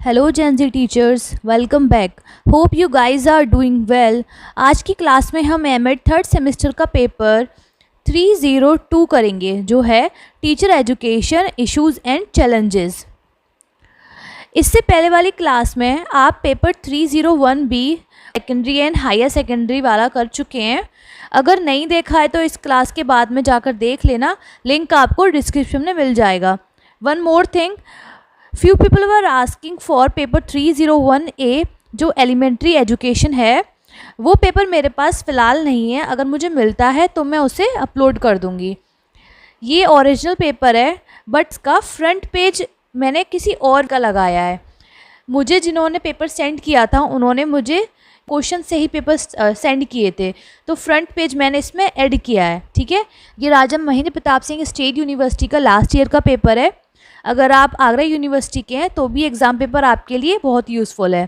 Hello Gen Z teachers, welcome back. Hope you guys are doing well. आज की class में हम एमएड थर्ड सेमेस्टर का पेपर 302 करेंगे, जो है teacher education issues and challenges. इससे पहले वाली क्लास में आप paper 301 B secondary and higher secondary वाला कर चुके हैं। अगर नहीं देखा है तो इस क्लास के बाद में जाकर देख लेना, लिंक आपको डिस्क्रिप्शन में मिल जाएगा। One more thing, few people were asking for paper 301A जो एलिमेंट्री एजुकेशन है, वो पेपर मेरे पास फ़िलहाल नहीं है। अगर मुझे मिलता है तो मैं उसे अपलोड कर दूँगी। ये ओरिजिनल पेपर है बट इसका फ्रंट पेज मैंने किसी और का लगाया है। मुझे जिन्होंने पेपर सेंड किया था उन्होंने मुझे क्वेश्चन से ही पेपर सेंड किए थे, तो फ्रंट पेज मैंने इसमें ऐड किया है। ठीक है, ये राजा महेंद्र प्रताप सिंह स्टेट यूनिवर्सिटी का लास्ट ईयर का पेपर है। अगर आप आगरा यूनिवर्सिटी के हैं तो भी एग्ज़ाम पेपर आपके लिए बहुत यूज़फुल है।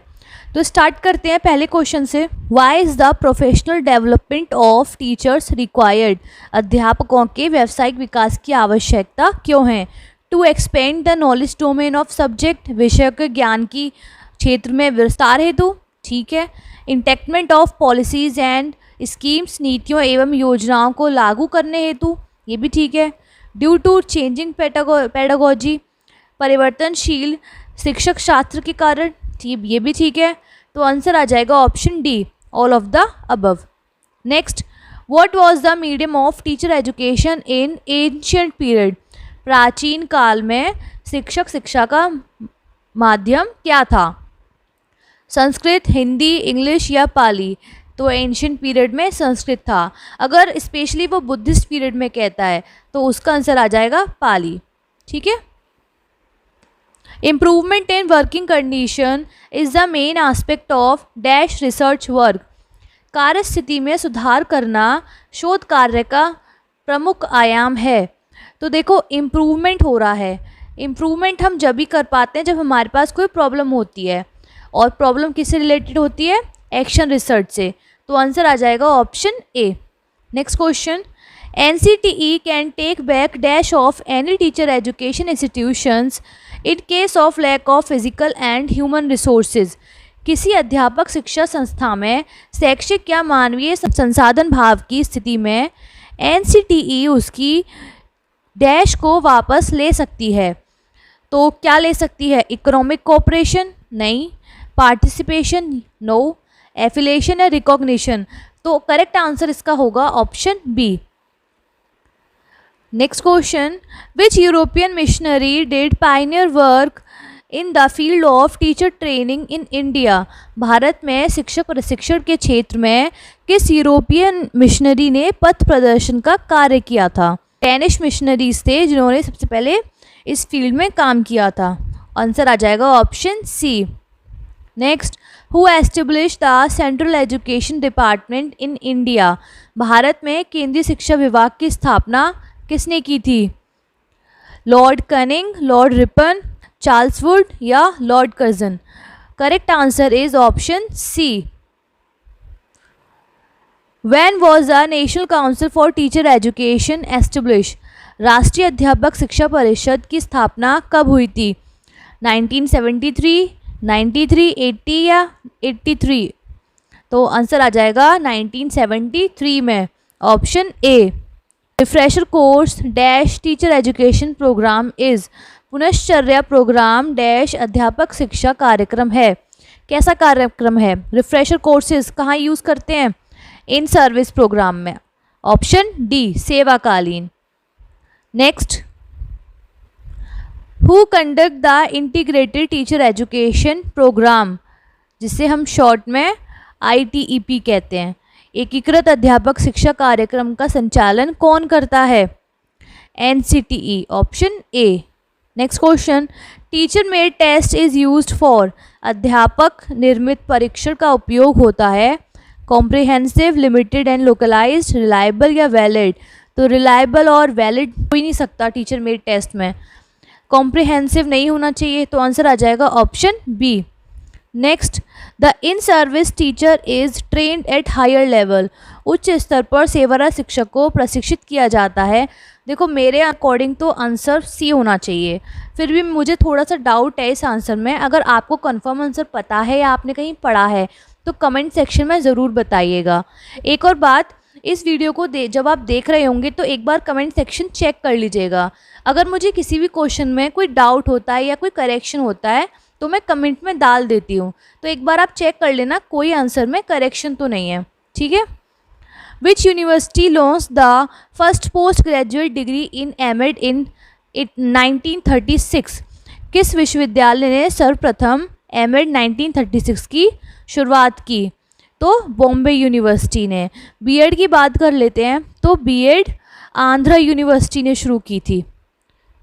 तो स्टार्ट करते हैं पहले क्वेश्चन से। Why is the professional development of teachers required? अध्यापकों के व्यावसायिक विकास की आवश्यकता क्यों है? To expand the knowledge domain of subject, विषय के ज्ञान की क्षेत्र में विस्तार हेतु। ठीक है। इंटेक्टमेंट ऑफ पॉलिसीज़ एंड स्कीम्स, नीतियों एवं योजनाओं को लागू करने हेतु, ये भी ठीक है। ड्यू टू चेंजिंग पेडागोजी, परिवर्तनशील शिक्षक शास्त्र के कारण, ये भी ठीक है। तो आंसर आ जाएगा option D, all of the above. Next, what was the medium of teacher education in ancient period? प्राचीन काल में शिक्षक शिक्षा का माध्यम क्या था? संस्कृत, हिंदी, इंग्लिश या पाली? तो एंशिएंट पीरियड में संस्कृत था। अगर स्पेशली वो बुद्धिस्ट पीरियड में कहता है तो उसका आंसर आ जाएगा पाली। ठीक है। Improvement in working condition is the main aspect of dash research work. कार्य स्थिति में सुधार करना शोध कार्य का प्रमुख आयाम है। तो देखो, इम्प्रूवमेंट हो रहा है। इम्प्रूवमेंट हम जब भी कर पाते हैं जब हमारे पास कोई प्रॉब्लम होती है, और प्रॉब्लम किससे रिलेटेड होती है? एक्शन रिसर्च से। तो आंसर आ जाएगा option A. Next question, NCTE can take back dash of any teacher education institutions in case of lack of physical and human resources. किसी अध्यापक शिक्षा संस्था में शैक्षिक या मानवीय संसाधन भाव की स्थिति में NCTE उसकी डैश को वापस ले सकती है। तो क्या ले सकती है? Economic cooperation? नहीं। पार्टिसिपेशन? नो। एफिलिएशन या रिकॉग्निशन? तो करेक्ट आंसर इसका होगा option B. Next question, which European missionary did pioneer work in the field of teacher training in India? Bharat में शिक्षक प्रशिक्षण के क्षेत्र में किस यूरोपियन मिशनरी ने पथ प्रदर्शन का कार्य किया था? डेनिश मिशनरीज थे जिन्होंने सबसे पहले इस फील्ड में काम किया था। आंसर आ जाएगा option C. Next, who establish the central education department in India? Bharat में केंद्रीय शिक्षा विभाग की स्थापना किसने की थी? Lord Canning, Lord Ripon, Charles Wood या Lord Curzon? Correct answer is option C. When was the national council for teacher education establish? राष्ट्रीय अध्यापक शिक्षा परिषद की स्थापना कब हुई थी? 1973, 93, 80 या 83? तो आंसर आ जाएगा 1973 में, option A. Refresher course dash teacher education programme is? पुनश्चर्या प्रोग्राम डैश अध्यापक शिक्षा कार्यक्रम है। कैसा कार्यक्रम है? रिफ्रेशर कोर्सेज कहाँ यूज़ करते हैं? इन सर्विस प्रोग्राम में। ऑप्शन डी, सेवाकालीन। Next, who conduct the integrated teacher education programme, जिसे हम शॉर्ट में ITEP कहते हैं? एकीकृत अध्यापक शिक्षा कार्यक्रम का संचालन कौन करता है? NCTE, option A. Next question, teacher made test is used for? अध्यापक निर्मित परीक्षण का उपयोग होता है। Comprehensive, limited and localised, reliable या वैलिड? तो रिलायबल और वैलिड हो ही नहीं सकता टीचर मेड टेस्ट में, कॉम्प्रिहेंसिव नहीं होना चाहिए। तो आंसर आ जाएगा option B. Next, the in service teacher is trained at higher level? उच्च स्तर पर सेवारत शिक्षक को प्रशिक्षित किया जाता है। देखो मेरे अकॉर्डिंग तो आंसर सी होना चाहिए, फिर भी मुझे थोड़ा सा डाउट है इस आंसर में। अगर आपको कंफर्म आंसर पता है या आपने कहीं पढ़ा है तो कमेंट सेक्शन में ज़रूर बताइएगा। एक और बात, इस वीडियो को जब आप देख रहे होंगे तो एक बार कमेंट सेक्शन चेक कर लीजिएगा। अगर मुझे किसी भी क्वेश्चन में कोई डाउट होता है या कोई करेक्शन होता है तो मैं कमेंट में डाल देती हूँ, तो एक बार आप चेक कर लेना कोई आंसर में करेक्शन तो नहीं है, ठीक है। Which university launch the first post graduate degree in MEd in 1936? किस विश्वविद्यालय ने सर्वप्रथम एमएड 1936 की शुरुआत की? तो बॉम्बे यूनिवर्सिटी ने। बीएड की बात कर लेते हैं तो बीएड आंध्रा यूनिवर्सिटी ने शुरू की थी,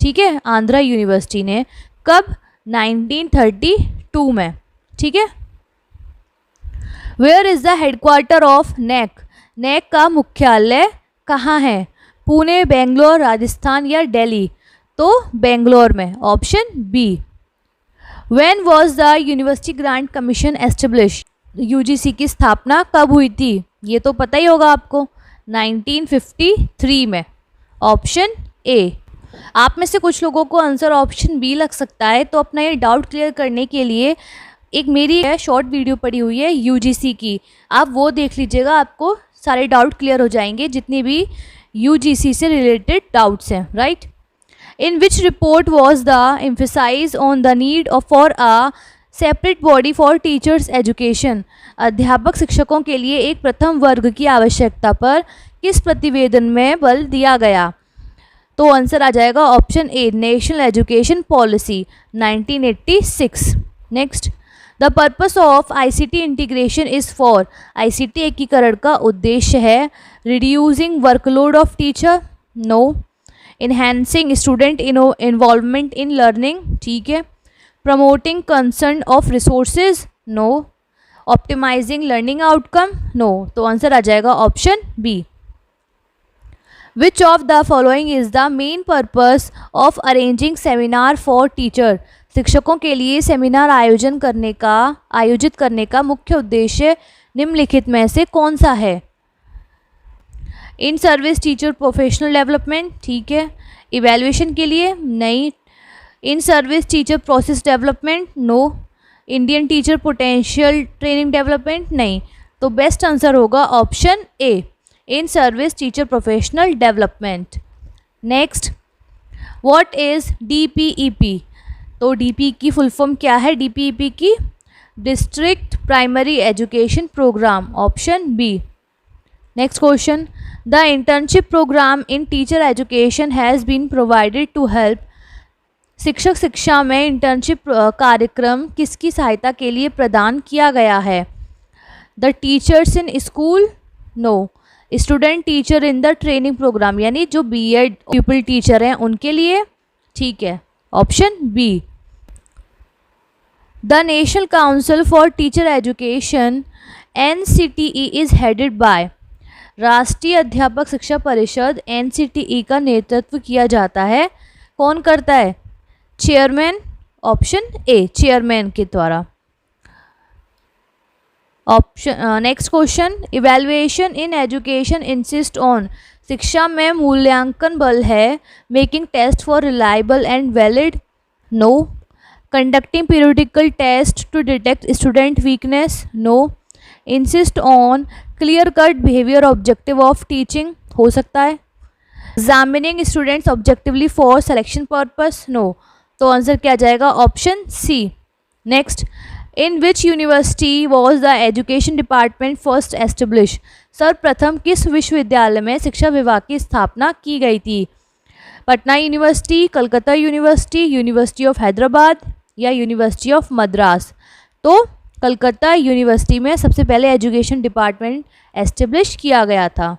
ठीक है, आंध्रा यूनिवर्सिटी ने। कब? 1932 में, ठीक है। Where is the headquarter of NAAC? NAAC का मुख्यालय कहाँ है? पुणे, बेंगलोर, राजस्थान या दिल्ली? तो बेंगलोर में, option B. When was the university grant commission establish? UGC की स्थापना कब हुई थी? ये तो पता ही होगा आपको, 1953 में, ऑप्शन ए। आप में से कुछ लोगों को आंसर ऑप्शन बी लग सकता है, तो अपना ये डाउट क्लियर करने के लिए एक मेरी शॉर्ट वीडियो पड़ी हुई है यूजीसी की, आप वो देख लीजिएगा, आपको सारे डाउट क्लियर हो जाएंगे जितने भी यूजीसी से रिलेटेड डाउट्स हैं, right. In which report was the emphasise on the need for a separate body for teachers education? अध्यापक शिक्षकों के लिए एक प्रथम वर्ग की आवश्यकता पर किस प्रतिवेदन में बल दिया गया? तो आंसर आ जाएगा option A, national education policy 1986। Next, the purpose of ICT integration is for? ICT एकीकरण का उद्देश्य है reducing workload of teacher? No. Enhancing student involvement in learning? ठीक है। Promoting concern of resources? No. Optimising learning outcome? No. तो answer आ जाएगा option B. Which of the following is the main purpose of arranging seminar for teacher? शिक्षकों के लिए seminar आयोजित करने का मुख्य उद्देश्य निम्नलिखित में से कौन सा है? In service teacher professional development? ठीक है। इवैल्यूएशन के लिए? नहीं। In service teacher process development? No. Indian teacher potential training development? नहीं। तो बेस्ट आंसर होगा option A, in service teacher professional development. Next, what is DPEP? तो डीपी की फुल फॉर्म क्या है? डीपीईपी की district primary education programme, option B. Next question, the internship programme in teacher education has been provided to help? शिक्षक शिक्षा में internship कार्यक्रम किसकी सहायता के लिए प्रदान किया गया है? The teachers in school? No. Student teacher in the training programme, यानी जो बीएड पीपल टीचर हैं उनके लिए? ठीक है, option B. The national council for teacher education NCTE is headed by? राष्ट्रीय अध्यापक शिक्षा परिषद NCTE का नेतृत्व किया जाता है, कौन करता है? चेयरमैन, ऑप्शन ए, चेयरमैन के द्वारा। Option next question, evaluation in education insist on? शिक्षा में मूल्यांकन बल है making test for reliable and valid? No. Conducting periodical test to detect student weakness? No. Insist on clear cut behaviour objective of teaching? हो सकता है। Examining students objectively for selection purpose? No. तो answer क्या जाएगा? Option C. Next, in which university was the education department first establish? सर्वप्रथम किस विश्वविद्यालय में शिक्षा विभाग की स्थापना की गई थी? Patna university, Calcutta university, university of Hyderabad या यूनिवर्सिटी ऑफ मद्रास? तो कलकत्ता यूनिवर्सिटी में सबसे पहले एजुकेशन डिपार्टमेंट एस्टेब्लिश किया गया था।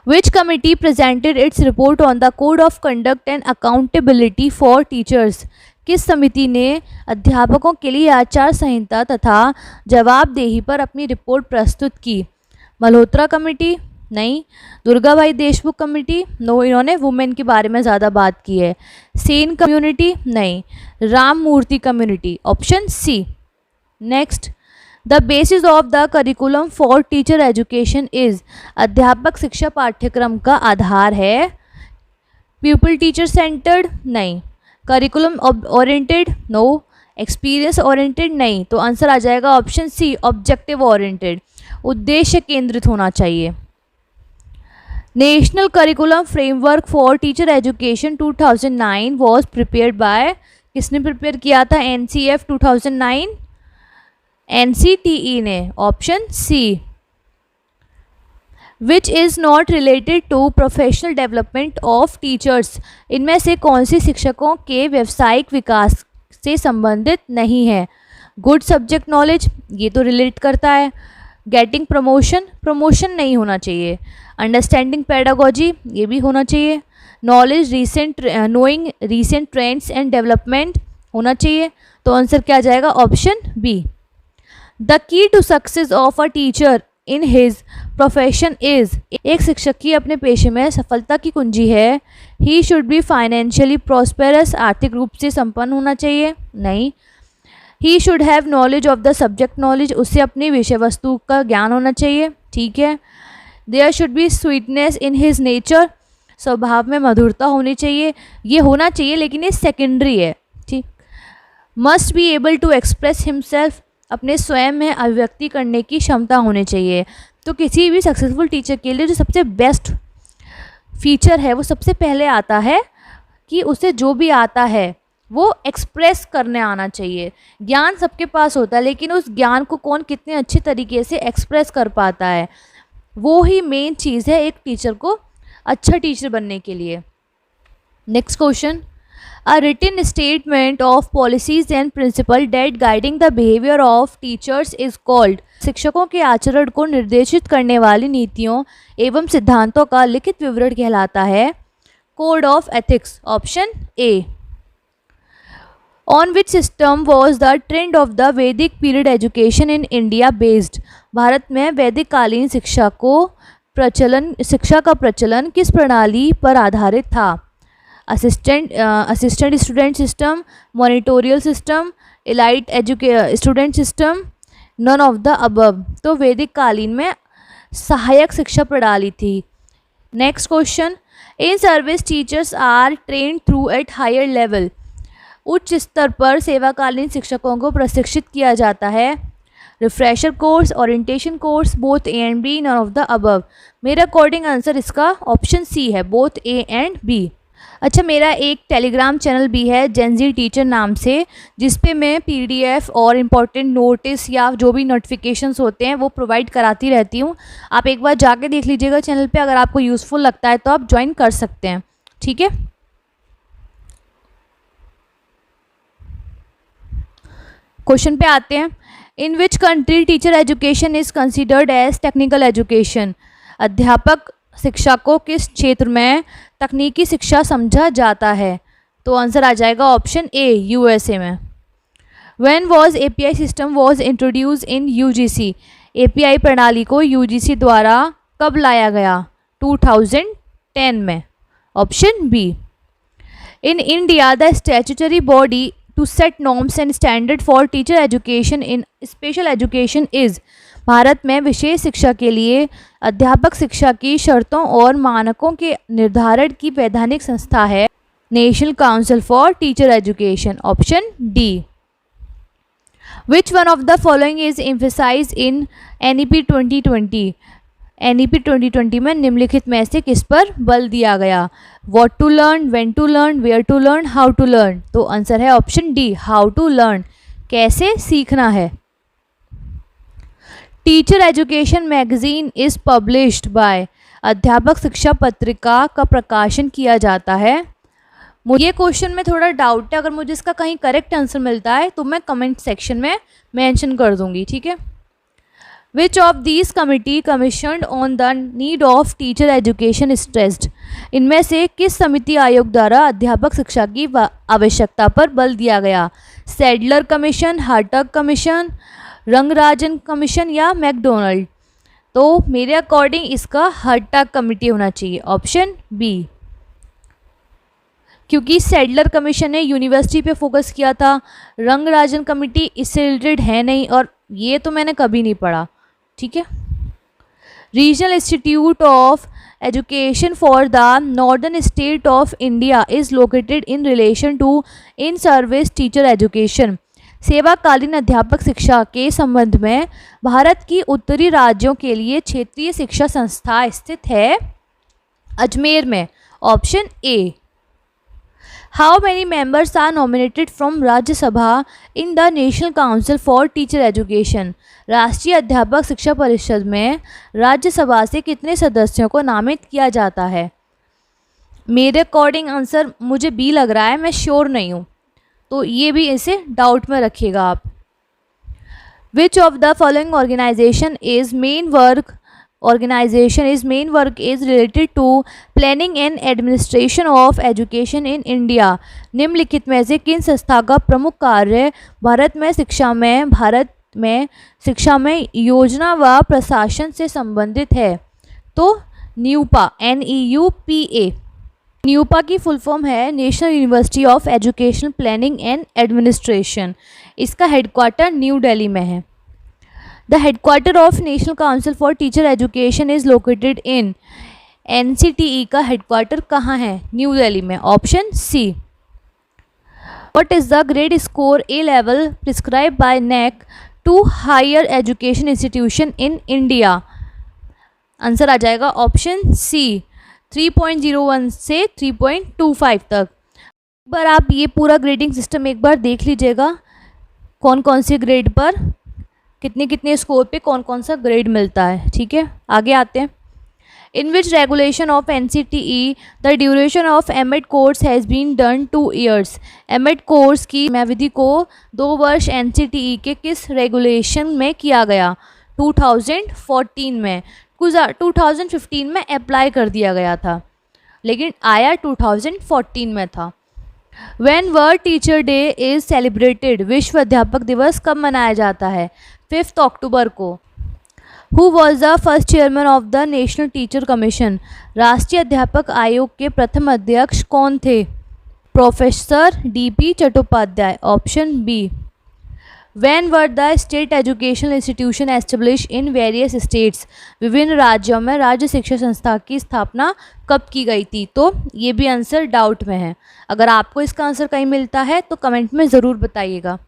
Which committee presented its report on the code of conduct and accountability for teachers? किस समिति ने अध्यापकों के लिए आचार संहिता तथा जवाबदेही पर अपनी रिपोर्ट प्रस्तुत की? मल्होत्रा कमेटी? नहीं। दुर्गाबाई देशमुख कमेटी? नो, इन्होंने वुमेन के बारे में ज़्यादा बात की है। सेन कम्युनिटी? नहीं। Ram Murthy community, option C. Next, the basis of the curriculum for teacher education is, अध्यापक शिक्षा पाठ्यक्रम का आधार है। पीपल टीचर सेंटर्ड, नहीं। Curriculum oriented, no. Experience oriented, नहीं। तो आंसर आ जाएगा ऑप्शन सी, ऑब्जेक्टिव ओरिएंटेड, उद्देश्य केंद्रित होना चाहिए। National curriculum framework for teacher education 2009 was prepared by, किसने प्रिपेयर किया था एनसीएफ 2009? एनसीटीई ने, option C. Which is not related to professional development of teachers, इनमें से कौन सी शिक्षकों के व्यावसायिक विकास से संबंधित नहीं है? गुड सब्जेक्ट नॉलेज, ये तो रिलेट करता है। गेटिंग प्रमोशन, प्रमोशन नहीं होना चाहिए। अंडरस्टैंडिंग पेडागोजी, ये भी होना चाहिए। Knowledge recent, knowing recent trends and development होना चाहिए। तो आंसर क्या आ जाएगा? Option B. The key to success of a teacher in his profession is, एक शिक्षक की अपने पेशे में सफलता की कुंजी है। He should be financially prosperous, आर्थिक रूप से संपन्न होना चाहिए, नहीं। He should have knowledge of the subject knowledge, उससे अपनी विषय वस्तु का ज्ञान होना चाहिए, ठीक है। There should be sweetness in his nature, स्वभाव में मधुरता होनी चाहिए, ये होना चाहिए लेकिन ये सेकेंडरी है, ठीक। Must be able to express himself, अपने स्वयं में अभिव्यक्ति करने की क्षमता होनी चाहिए। तो किसी भी सक्सेसफुल टीचर के लिए जो सबसे बेस्ट फीचर है वो सबसे पहले आता है कि उसे जो भी आता है वो एक्सप्रेस करने आना चाहिए। ज्ञान सबके पास होता है लेकिन उस ज्ञान को कौन कितने अच्छे तरीके से एक्सप्रेस कर पाता है, वो ही मेन चीज़ है एक टीचर को अच्छा टीचर बनने के लिए। Next question, a written statement of policies and principle that guiding the behaviour of teachers is called, शिक्षकों के आचरण को निर्देशित करने वाली नीतियों एवं सिद्धांतों का लिखित विवरण कहलाता है code of ethics, option A. On which system was the trend of the Vedic period education in India based, Bharat में वैदिक कालीन शिक्षा का प्रचलन किस प्रणाली पर आधारित था? Assistant student system, monitorial system, elite student system, none of the above. तो वैदिक कालीन में सहायक शिक्षा प्रणाली थी। Next question, in service teachers are train through at higher level, उच्च स्तर पर सेवाकालीन शिक्षकों को प्रशिक्षित किया जाता है। Refresher course, orientation course, both A and B, none of the above. मेरे अकॉर्डिंग आंसर इसका ऑप्शन सी है, बोथ ए एंड बी। अच्छा, मेरा एक टेलीग्राम चैनल भी है जेनजी टीचर नाम से, जिस पे मैं पीडीएफ और इम्पॉर्टेंट नोटिस या जो भी नोटिफिकेशंस होते हैं वो प्रोवाइड कराती रहती हूँ। आप एक बार जाके देख लीजिएगा चैनल पे, अगर आपको यूज़फुल लगता है तो आप ज्वाइन कर सकते हैं, ठीक है। क्वेश्चन पे आते हैं, in which country teacher education is considered as technical education, अध्यापक शिक्षा को किस क्षेत्र में तकनीकी शिक्षा समझा जाता है? तो आंसर आ जाएगा ऑप्शन ए, यूएसए में। When was API system was introduce in UGC, API प्रणाली को यूजीसी द्वारा कब लाया गया? 2010 में, option B. In India the statutory body to set norms and standard for teacher education in special education is, Bharat में विशेष शिक्षा के लिए अध्यापक शिक्षा की शर्तों और मानकों के निर्धारण की वैधानिक संस्था है national council for teacher education, option D. Which one of the following is emphasised in NEP 2020, NEP 2020 में निम्नलिखित में से किस पर बल दिया गया? What to learn, when to learn, where to learn, how to learn. तो आंसर है option D, how to learn, कैसे सीखना है। Teacher education magazine is published by, अध्यापक शिक्षा पत्रिका का प्रकाशन किया जाता है। मुझे क्वेश्चन में थोड़ा डाउट है, अगर मुझे इसका कहीं करेक्ट आंसर मिलता है तो मैं कमेंट सेक्शन में मेंशन कर दूंगी, ठीक है। Which of these committee commissioned on the need of teacher education stressed, इनमें से किस समिति आयोग द्वारा अध्यापक शिक्षा की आवश्यकता पर बल दिया गया? Sadler commission, Hartog commission, Rangarajan commission या मैकडोनल्ड। तो मेरे अकॉर्डिंग इसका हार्टग कमेटी होना चाहिए, ऑप्शन बी, क्योंकि सैडलर कमीशन ने यूनिवर्सिटी पे फोकस किया था, रंगराजन कमेटी इससे रिलेटेड है नहीं, और ये तो मैंने कभी नहीं पढ़ा, ठीक है। Regional institute of education for the northern state of India is located in relation to in service teacher education. सेवाकालीन अध्यापक शिक्षा के संबंध में भारत की उत्तरी राज्यों के लिए क्षेत्रीय शिक्षा संस्था स्थित है अजमेर में। Option A. How many members are nominated from Rajya Sabha in the national council for teacher education. राष्ट्रीय अध्यापक शिक्षा परिषद में राज्यसभा से कितने सदस्यों को नामित किया जाता है? मेरे अकॉर्डिंग आंसर मुझे बी लग रहा है, मैं श्योर नहीं हूँ, तो ये भी इसे डाउट में रखिएगा आप। Which of the following organisation is main work is related to planning and administration of education in India। निम्नलिखित में से किन संस्था का प्रमुख कार्य भारत में शिक्षा में योजना व प्रशासन से संबंधित है? तो न्यूपा, NEUPA। न्यूपा की फुल फॉर्म है national university of education planning and administration. इसका हेडक्वार्टर न्यू दिल्ली में है। The headquarter of national council for teacher education is located in. NCTE का हेडक्वार्टर कहाँ है? न्यू दिल्ली में। Option C. What is the grade score A level prescribe by NAAC to higher education institution in India? Answer आ जाएगा option सी, 3.01 से 3.25 तक। एक बार आप ये पूरा ग्रेडिंग सिस्टम एक बार देख लीजिएगा, कौन कौन से ग्रेड पर कितने कितने स्कोर पे कौन कौन सा ग्रेड मिलता है, ठीक है। आगे आते हैं। In which regulation of NCTE the duration of M.Ed course has been done 2 years। M.Ed course की समयावधि को 2 वर्ष NCTE के किस रेगुलेशन में किया गया? 2014 में। 2015 में अप्लाई कर दिया गया था, लेकिन आया 2014 में था। When world teacher day is celebrated. विश्व अध्यापक दिवस कब मनाया जाता है? 5 अक्टूबर को। Who was the first chairman of the national teacher commission. राष्ट्रीय अध्यापक आयोग के प्रथम अध्यक्ष कौन थे? Professor DP Chattopadhyay. Option B. When were the state educational institution established in various states। विभिन्न राज्यों में राज्य शिक्षा संस्था की स्थापना कब की गई थी? तो ये भी आंसर डाउट में है। अगर आपको इसका आंसर कहीं मिलता है तो कमेंट में ज़रूर बताइएगा।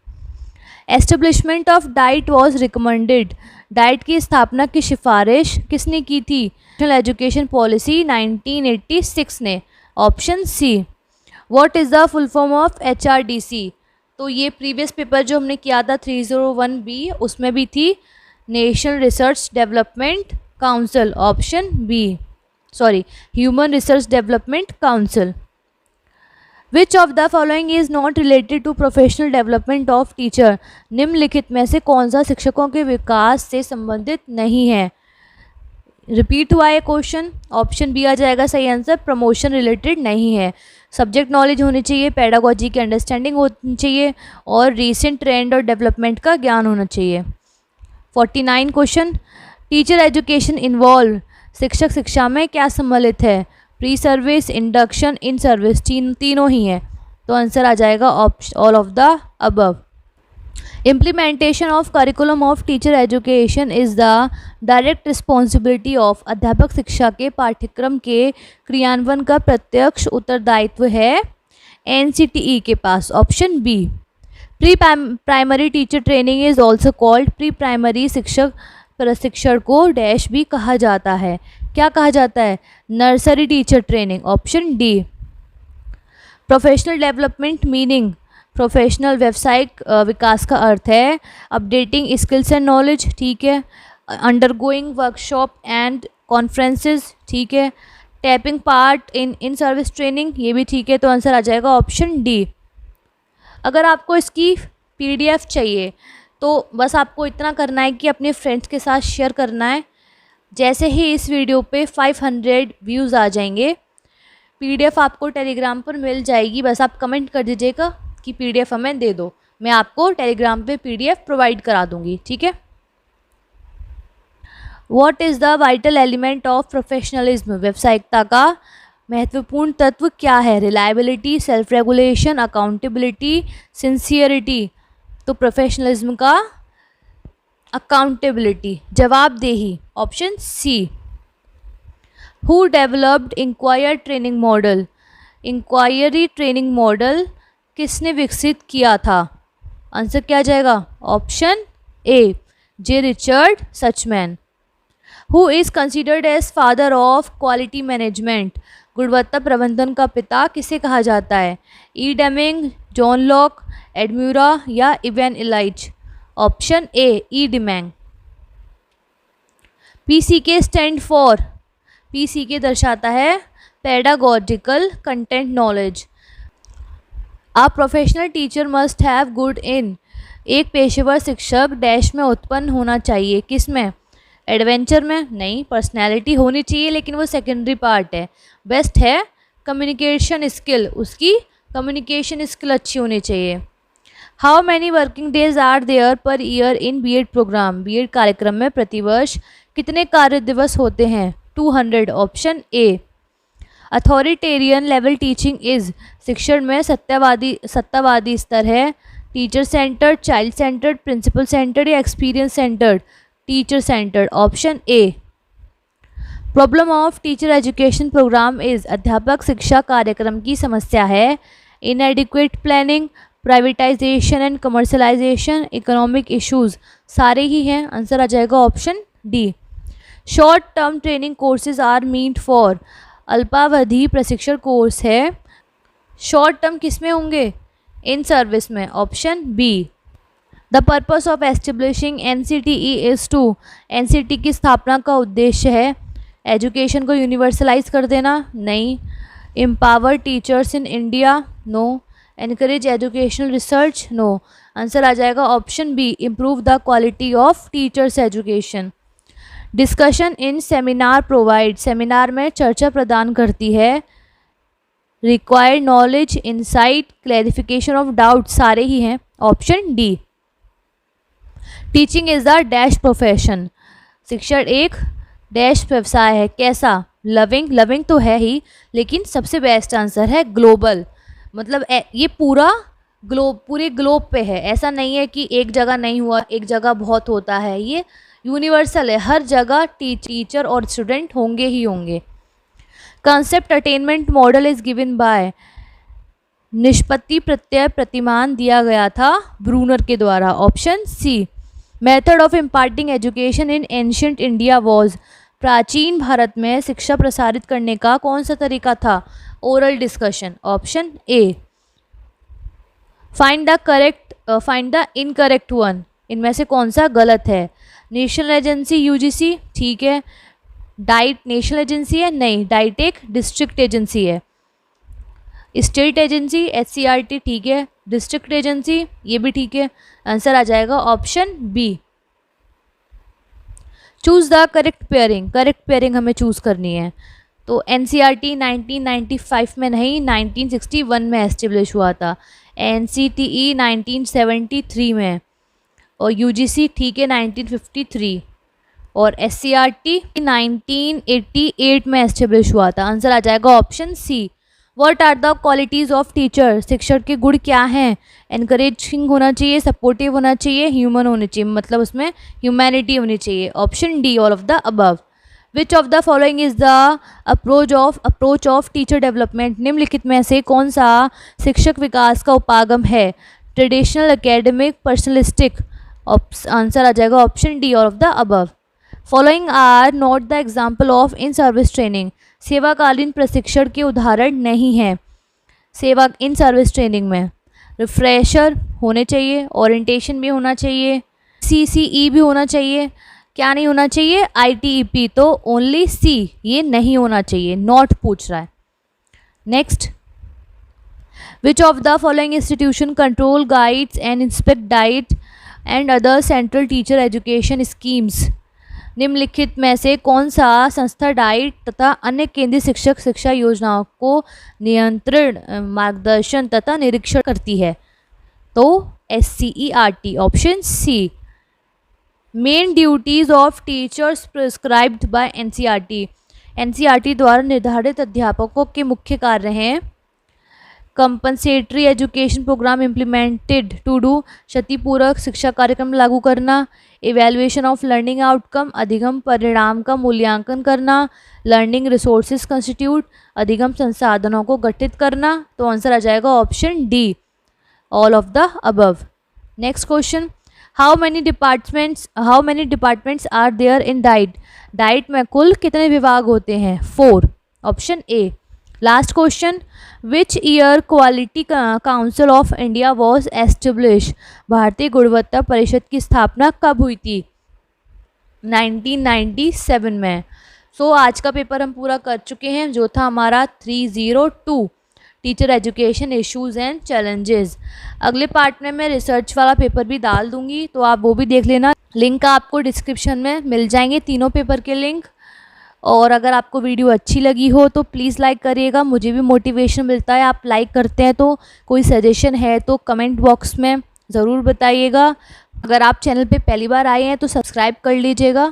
Establishment of diet was recommended. Diet की स्थापना की सिफारिश किसने की थी? नेशनल एजुकेशन पॉलिसी 1986 ने। Option C. What is the full form of HRDC? तो ये प्रीवियस पेपर जो हमने किया था 301B, उसमें भी थी national research development council. Option B, human research development council. Which of the following is not related to professional development of teacher. निम्नलिखित में से कौन सा शिक्षकों के विकास से संबंधित नहीं है? रिपीट हुआ है क्वेश्चन। ऑप्शन बी आ जाएगा सही आंसर, प्रमोशन रिलेटेड नहीं है। सब्जेक्ट नॉलेज होनी चाहिए, पेडागोजी की अंडरस्टैंडिंग होनी चाहिए और रीसेंट ट्रेंड और डेवलपमेंट का ज्ञान होना चाहिए। 49 क्वेश्चन। Teacher education involve. शिक्षक शिक्षा में क्या सम्मिलित है? Pre service, induction, in service, तीनों ही हैं। तो आंसर आ जाएगा all of the above. Implementation of curriculum of teacher education is the direct responsibility of. अध्यापक शिक्षा के पाठ्यक्रम के क्रियान्वयन का प्रत्यक्ष उत्तरदायित्व है NCTE के पास। Option B. Pre primary teacher training is also called. Pre primary शिक्षक प्रशिक्षण को डैश भी कहा जाता है। क्या कहा जाता है? Nursery teacher training. Option D. Professional development meaning. Professional व्यावसायिक विकास का अर्थ है अपडेटिंग स्किल्स एंड नॉलेज, ठीक है। अंडरगोइंग वर्कशॉप एंड कॉन्फ्रेंसेस, ठीक है। Tapping part in service training, ये भी ठीक है। तो आंसर आ जाएगा ऑप्शन डी। अगर आपको इसकी PDF चाहिए तो बस आपको इतना करना है कि अपने फ्रेंड्स के साथ शेयर करना है। जैसे ही इस वीडियो पे 500 व्यूज़ आ जाएंगे, PDF आपको टेलीग्राम पर मिल जाएगी। बस आप कमेंट कर दीजिएगा कि PDF हमें दे दो, मैं आपको टेलीग्राम पे PDF प्रोवाइड करा दूंगी, ठीक है। What is the vital element of professionalism. व्यावसायिकता का महत्वपूर्ण तत्व क्या है? Reliability, self regulation, accountability, sincerity. तो प्रोफेशनलिज्म का अकाउंटेबिलिटी, जवाबदेही, option C. Who developed inquire training model, inquiry training model किसने विकसित किया था? आंसर क्या आ जाएगा? Option A, J Richard Suchman. Who is considered as father of quality management, गुणवत्ता प्रबंधन का पिता किसे कहा जाता है? ई डेमिंग, जॉन लॉक, एडम्यूरा या Ivan Illich? Option A, E Deming. PCK stand for, PCK दर्शाता है pedagogical content knowledge. A professional teacher must have good in, एक पेशेवर शिक्षक डैश में उत्पन्न होना चाहिए, किस में? एडवेंचर में? नहीं, पर्सनैलिटी होनी चाहिए लेकिन वो सेकेंडरी पार्ट है। बेस्ट है कम्युनिकेशन स्किल, उसकी कम्युनिकेशन स्किल अच्छी होनी चाहिए। How many working days are there per year in BEd programme, BEd कार्यक्रम में प्रतिवर्ष कितने कार्य दिवस होते हैं? 200, option A. Authoritarian level teaching is, शिक्षण में सत्तावादी स्तर है। Teacher centred, child centred, principal centred या experience centred? Teacher centred, option A. Problem of teacher education programme is, अध्यापक शिक्षा कार्यक्रम की समस्या है। Inadequate planning, privatisation and commercialisation, economic issues, सारे ही हैं। आंसर आ जाएगा option D. Short term training courses are meant for, अल्पावधि प्रशिक्षण कोर्स है। शॉर्ट टर्म किस में होंगे? इन सर्विस में, option B. The purpose of establishing NCTE is to, NCT की स्थापना का उद्देश्य है एजुकेशन को यूनिवर्सलाइज कर देना? नहीं। Empower teachers in India? No. Encourage educational research? No. Answer आ जाएगा option B, improve the quality of teachers education. Discussion in seminar provide, seminar में चर्चा प्रदान करती है। Required knowledge, insight, clarification of doubt, सारे ही हैं। Option D. Teaching is the dash profession, शिक्षण एक डैश व्यवसाय है, कैसा? लविंग, लविंग तो है ही लेकिन सबसे बेस्ट आंसर है ग्लोबल, मतलब ये पूरा पूरे ग्लोब पे है। ऐसा नहीं है कि एक जगह नहीं हुआ, एक जगह बहुत होता है, ये यूनिवर्सल है, हर जगह टीचर और स्टूडेंट होंगे ही होंगे। Concept attainment model is given by, निष्पत्ति प्रत्यय प्रतिमान दिया गया था ब्रूनर के द्वारा, option C. Method of imparting education in ancient India was, प्राचीन भारत में शिक्षा प्रसारित करने का कौन सा तरीका था? Oral discussion, option A. Find the incorrect one, इनमें से कौन सा गलत है? नेशनल एजेंसी UGC, ठीक है। डाइट नेशनल एजेंसी है? नहीं, डाइट एक डिस्ट्रिक्ट एजेंसी है। स्टेट एजेंसी SCRT, ठीक है। डिस्ट्रिक्ट एजेंसी, ये भी ठीक है। आंसर आ जाएगा option B. Choose the correct pairing, correct pairing हमें चूज करनी है। तो NCERT 1995 में नहीं, 1961 में एस्टेब्लिश हुआ था। NCTE 1973 में, और UGC ठीक है 1953, और SCRT 1988 में एस्टेब्लिश हुआ था। आंसर आ जाएगा option C. What are the qualities of teacher, शिक्षक के गुण क्या हैं? एनकरेजिंग होना चाहिए, सपोर्टिव होना चाहिए, ह्यूमन होनी चाहिए, मतलब उसमें ह्यूमैनिटी होनी चाहिए। Option D, all of the above. Which of the following is the approach of teacher development, निम्नलिखित में से कौन सा शिक्षक विकास का उपागम है? Traditional, academic, personalistic? आंसर आ जाएगा option D, all of the above. Following are not the example of in service training, सेवाकालीन प्रशिक्षण के उदाहरण नहीं हैं सेवा इन सर्विस ट्रेनिंग में। रिफ्रेशर होने चाहिए, ओरिएंटेशन भी होना चाहिए, CCE भी होना चाहिए, क्या नहीं होना चाहिए? ITEP, तो ओनली सी, ये नहीं होना चाहिए, नॉट पूछ रहा है। Next, which of the following institution control, guides and inspect diet and other central teacher education schemes, निम्नलिखित में से कौन सा संस्था डाइट तथा अन्य केंद्रीय शिक्षक शिक्षा योजनाओं को नियंत्रण, मार्गदर्शन तथा निरीक्षण करती है? तो SCERT, option C. Main duties of teachers prescribed by NCERT, NCERT द्वारा निर्धारित अध्यापकों के मुख्य कार्य हैं compensatory education programme implemented to do, क्षतिपूरक शिक्षा कार्यक्रम लागू करना। इवैल्यूएशन ऑफ लर्निंग आउटकम, अधिगम परिणाम का मूल्यांकन करना। लर्निंग रिसोर्सेज कंस्टिट्यूट, अधिगम संसाधनों को गठित करना। तो आंसर आ जाएगा option D, all of the above. Next question, how many departments are there in DIET. DIET में कुल कितने विभाग होते हैं? 4, option A. Last question, which year quality council of India was establish. भारतीय गुणवत्ता परिषद की स्थापना कब हुई थी? 1997 में। सो आज का पेपर हम पूरा कर चुके हैं, जो था हमारा 302 teacher education issues and challenges. अगले पार्ट में मैं रिसर्च वाला पेपर भी डाल दूंगी, तो आप वो भी देख लेना। लिंक आपको डिस्क्रिप्शन में मिल जाएंगे, तीनों पेपर के लिंक। और अगर आपको वीडियो अच्छी लगी हो तो प्लीज़ लाइक करिएगा, मुझे भी मोटिवेशन मिलता है आप लाइक करते हैं तो। कोई सजेशन है तो कमेंट बॉक्स में ज़रूर बताइएगा। अगर आप चैनल पे पहली बार आए हैं तो सब्सक्राइब कर लीजिएगा,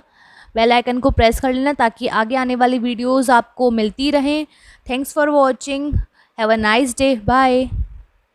बेल आइकन को प्रेस कर लेना ताकि आगे आने वाली वीडियोज़ आपको मिलती रहें। Thanks for watching, have a nice day, bye.